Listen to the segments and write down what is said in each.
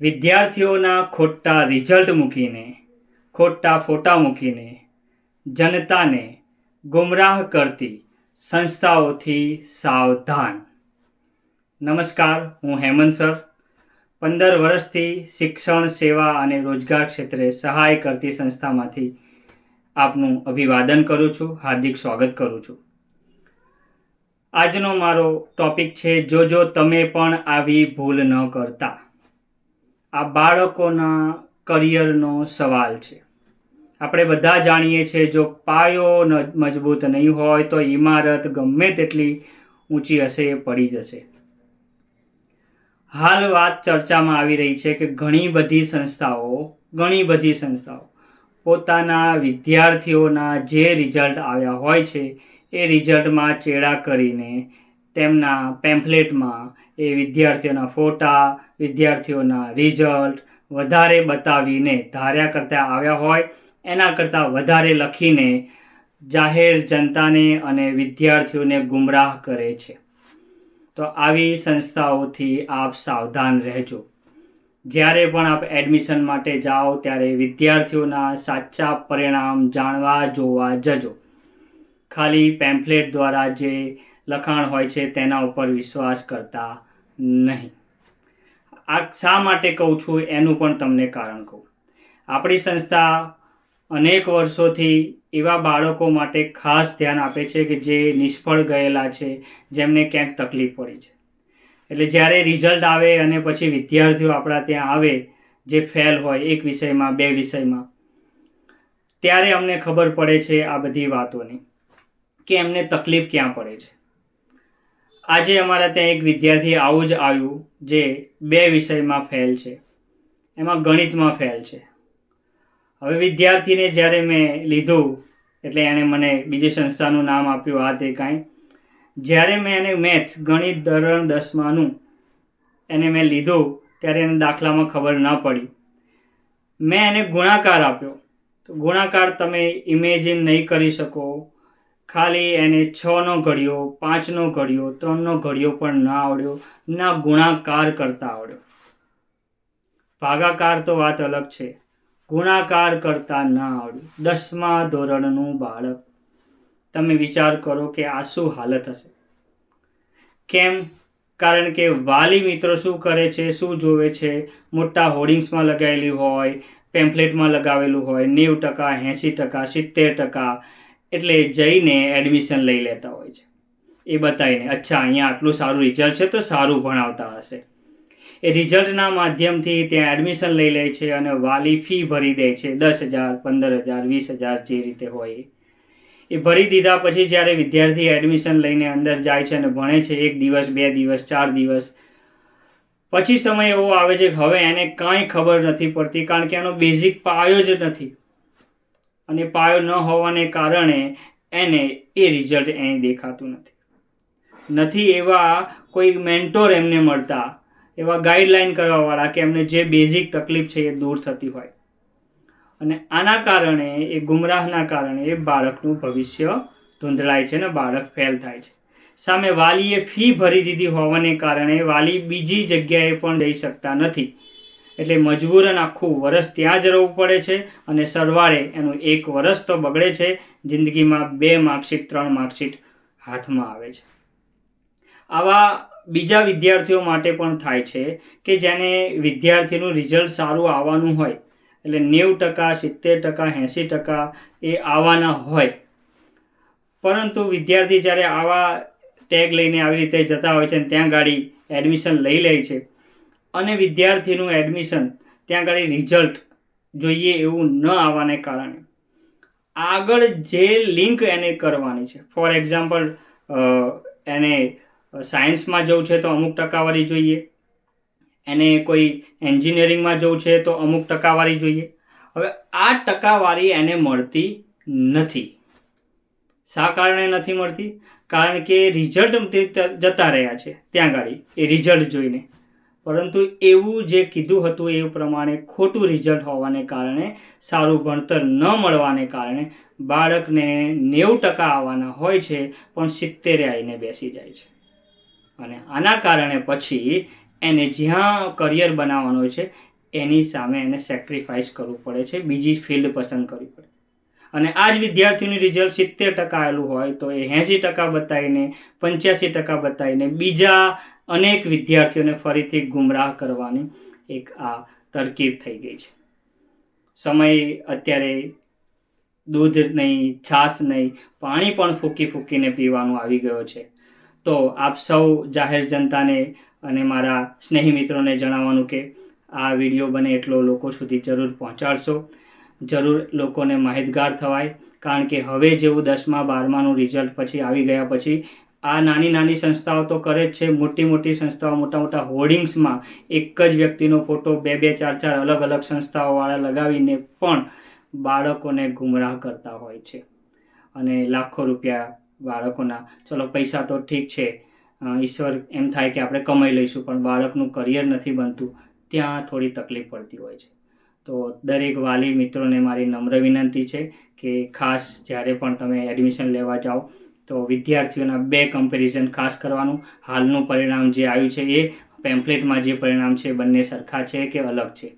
વિદ્યાર્થીઓના ખોટા રિઝલ્ટ મૂકીને, ખોટા ફોટા મૂકીને જનતાને ગુમરાહ કરતી સંસ્થાઓથી સાવધાન. નમસ્કાર, હું હેમંત સર. 15 વર્ષથી શિક્ષણ, સેવા અને રોજગાર ક્ષેત્રે સહાય કરતી સંસ્થામાંથી આપનું અભિવાદન કરું છું, હાર્દિક સ્વાગત કરું છું. આજનો મારો ટોપિક છે, જો તમે પણ આવી ભૂલ ન કરતા. આ બાળકોના કરિયરનો સવાલ છે. આપણે બધા જાણીએ છીએ, જો પાયો મજબૂત નહીં હોય તો ઇમારત ગમે તેટલી ઊંચી હશે એ પડી જશે. હાલ વાત ચર્ચામાં આવી રહી છે કે ઘણી બધી સંસ્થાઓ પોતાના વિદ્યાર્થીઓના જે રિઝલ્ટ આવ્યા હોય છે એ રિઝલ્ટમાં ચેડા કરીને તેમના પેમ્ફલેટમાં એ વિદ્યાર્થીઓના ફોટા, વિદ્યાર્થીઓના રિઝલ્ટ વધારે બતાવીને ધાર્યા કરતાં આવ્યા હોય એના કરતાં વધારે લખીને જાહેર જનતાને અને વિદ્યાર્થીઓને ગુમરાહ કરે છે. તો આવી સંસ્થાઓથી આપ સાવધાન રહેજો. જ્યારે પણ આપ એડમિશન માટે જાઓ ત્યારે વિદ્યાર્થીઓના સાચા પરિણામ જાણવા જોવા જજો. ખાલી પેમ્ફલેટ દ્વારા જે લખાણ હોય છે તેના ઉપર વિશ્વાસ કરતા નહીં. આ શા માટે કહું છું એનું પણ તમને કારણ કહું. આપણી સંસ્થા અનેક વર્ષોથી એવા બાળકો માટે ખાસ ધ્યાન આપે છે કે જે નિષ્ફળ ગયેલા છે, જેમને ક્યાંક તકલીફ પડી છે. એટલે જ્યારે રિઝલ્ટ આવે અને પછી વિદ્યાર્થીઓ આપણા ત્યાં આવે જે ફેલ હોય એક વિષયમાં, 2 વિષયમાં, ત્યારે અમને ખબર પડે છે આ બધી વાતોની કે એમને તકલીફ ક્યાં પડે છે. આજે અમારા ત્યાં એક વિદ્યાર્થી આવું જ આવ્યું જે 2 વિષયમાં ફેલ છે, એમાં ગણિતમાં ફેલ છે. હવે વિદ્યાર્થીને જ્યારે મેં લીધું એટલે એણે મને બીજી સંસ્થાનું નામ આપ્યું, આ તે કાંઈ. જ્યારે મેં એને મેથ્સ, ગણિત ધોરણ 10માનું એને મેં લીધું ત્યારે એને દાખલામાં ખબર ન પડી. મેં એને ગુણાકાર આપ્યો. તો ગુણાકાર તમે ઇમેજિન નહીં કરી શકો. ખાલી એને 6નો ઘડિયો, 5નો ઘડિયો, 3નો ઘડિયો પણ ના આવડ્યો, ના ગુણાકાર કરતા આવડ્યો. ભાગાકાર તો વાત અલગ છે, ગુણાકાર કરતા ના આવડ્યું. 10મા ધોરણનું બાળક. તમે વિચાર કરો કે આ શું હાલત હશે. કેમ? કારણ કે વાલી મિત્રો શું કરે છે, શું જોવે છે, મોટા હોર્ડિંગ્સમાં લગાવેલી હોય, પેમ્ફલેટમાં લગાવેલું હોય 90%, 80%, 70%, એટલે જઈને એડમિશન લઈ લેતા હોય છે. એ બતાવીને, અચ્છા અહીંયા આટલું સારું રિઝલ્ટ છે તો સારું ભણાવતા હશે. એ રિઝલ્ટના માધ્યમથી ત્યાં એડમિશન લઈ લે છે અને વાલી ફી ભરી દે છે, 10,000, 15,000, 20,000 જે રીતે હોય એ ભરી દીધા પછી જ્યારે વિદ્યાર્થી એડમિશન લઈને અંદર જાય છે અને ભણે છે 1 દિવસ, 2 દિવસ, 4 દિવસ, પછી સમય એવો આવે છે કે હવે એને કાંઈ ખબર નથી પડતી, કારણ કે એનો બેઝિક પાયો જ નથી. અને પાયો ન હોવાને કારણે એને એ રિઝલ્ટ અહીં દેખાતું નથી. એવા કોઈ મેન્ટોર એમને મળતા, એવા ગાઈડલાઈન કરવાવાળા કે એમને જે બેઝિક તકલીફ છે એ દૂર થતી હોય. અને આના કારણે, એ ગુમરાહના કારણે એ બાળકનું ભવિષ્ય ધૂંધળાય છે ને બાળક ફેલ થાય છે. સામે વાલીએ ફી ભરી દીધી હોવાને કારણે વાલી બીજી જગ્યાએ પણ જઈ શકતા નથી. એટલે મજબૂરન આખું વર્ષ ત્યાં જ રહેવું પડે છે અને સરવાળે એનું 1 વર્ષ તો બગડે છે. જિંદગીમાં 2 માર્કશીટ, 3 માર્કશીટ હાથમાં આવે છે. આવા બીજા વિદ્યાર્થીઓ માટે પણ થાય છે કે જેને વિદ્યાર્થીનું રિઝલ્ટ સારું આવવાનું હોય, એટલે 90%, 70%, 80% એ આવવાના હોય, પરંતુ વિદ્યાર્થી જ્યારે આવા ટેગ લઈને આવી રીતે જતા હોય છે અને ત્યાં ગાડી એડમિશન લઈ લે છે અને વિદ્યાર્થીનું એડમિશન ત્યાં ગાડી રિઝલ્ટ જોઈએ એવું ન આવવાને કારણે આગળ જે લિંક એને કરવાની છે, ફોર એક્ઝામ્પલ એને સાયન્સમાં જવું છે તો અમુક ટકાવારી જોઈએ, એને કોઈ એન્જિનિયરિંગમાં જવું છે તો અમુક ટકાવારી જોઈએ. હવે આ ટકાવારી એને મળતી નથી. શા કારણે નથી મળતી? કારણ કે રિઝલ્ટ જતા રહ્યા છે ત્યાં ગાડી એ રિઝલ્ટ જોઈને, પરંતુ એવું જે કીધું હતું એ પ્રમાણે ખોટું રિઝલ્ટ હોવાને કારણે, સારું ભણતર ન મળવાને કારણે બાળકને 90% આવવાના હોય છે પણ 70 આવીને બેસી જાય છે. અને આના કારણે પછી એને જ્યાં કરિયર બનાવવાનું હોય છે એની સામે એને સેક્રિફાઈસ કરવું પડે છે, બીજી ફિલ્ડ પસંદ કરવી પડે. અને આ જ વિદ્યાર્થીનું રિઝલ્ટ 70% આવેલું હોય તો એ 80% બતાવીને 85% બતાવીને બીજા અનેક વિદ્યાર્થીઓને ફરીથી ગુમરાહ કરવાની એક આ તરકીબ થઈ ગઈ છે. સમય અત્યારે દૂધ નહીં, છાશ નહીં, પાણી પણ ફૂંકીને પીવાનું આવી ગયો છે. તો આપ સૌ જાહેર જનતાને અને મારા સ્નેહી મિત્રોને જણાવવાનું કે આ વિડીયો બને એટલો લોકો સુધી જરૂર પહોંચાડશો. જરૂર લોકોને માહિતગાર થવાય, કારણ કે હવે જેવું 10મા 12માનું રિઝલ્ટ પછી આવી ગયા પછી આ નાની નાની સંસ્થાઓ તો કરે જ છે, મોટી મોટી સંસ્થાઓ મોટા મોટા હોર્ડિંગ્સમાં એક જ વ્યક્તિનો ફોટો 2 2 4 4 અલગ અલગ સંસ્થાઓવાળા લગાવીને પણ બાળકોને ગુમરાહ કરતા હોય છે. અને લાખો રૂપિયા બાળકોના, ચલો પૈસા તો ઠીક છે, ઈશ્વર એમ થાય કે આપણે કમાઈ લઈશું, પણ બાળકનું કરિયર નથી બનતું, ત્યાં થોડી તકલીફ પડતી હોય છે. તો દરેક વાલી મિત્રોને મારી નમ્ર વિનંતી છે કે ખાસ જ્યારે પણ તમે એડમિશન લેવા જાઓ તો વિદ્યાર્થીઓના 2 કમ્પેરિઝન ખાસ કરવાનું. હાલનું પરિણામ જે આવ્યું છે એ પેમ્ફલેટમાં જે પરિણામ છે બંને સરખા છે કે અલગ છે,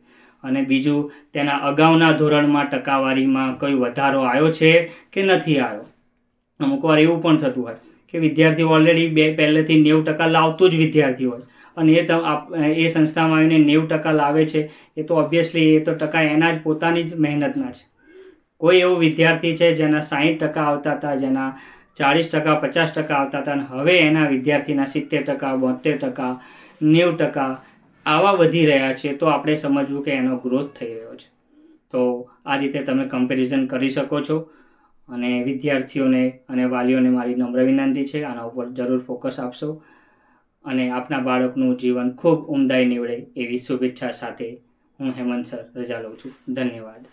અને બીજું તેના અગાઉના ધોરણમાં ટકાવારીમાં કોઈ વધારો આવ્યો છે કે નથી આવ્યો. અમુક વાર એવું પણ થતું હોય કે વિદ્યાર્થી ઓલરેડી પહેલેથી 90% લાવતું જ વિદ્યાર્થી હોય અને એ સંસ્થામાં આવીને 90% લાવે છે, એ તો ઓબ્વિયસલી એ તો ટકા એના જ પોતાની જ મહેનતના છે. કોઈ એવો વિદ્યાર્થી છે જેના 60% આવતા હતા, જેના 40% 50% આવતા હતા, અને હવે એના વિદ્યાર્થીના 70% 72% 90% આવા વધી રહ્યા છે, તો આપણે સમજવું કે એનો ગ્રોથ થઈ રહ્યો છે. તો આ રીતે તમે કમ્પેરિઝન કરી શકો છો. અને વિદ્યાર્થીઓને અને વાલીઓને મારી નમ્ર વિનંતી છે, આના ઉપર જરૂર ફોકસ આપશો અને આપના બાળકનું જીવન ખૂબ ઉમદાઈ નીવડે એવી શુભેચ્છા સાથે હું હેમંત સર રજા લઉં છું. ધન્યવાદ.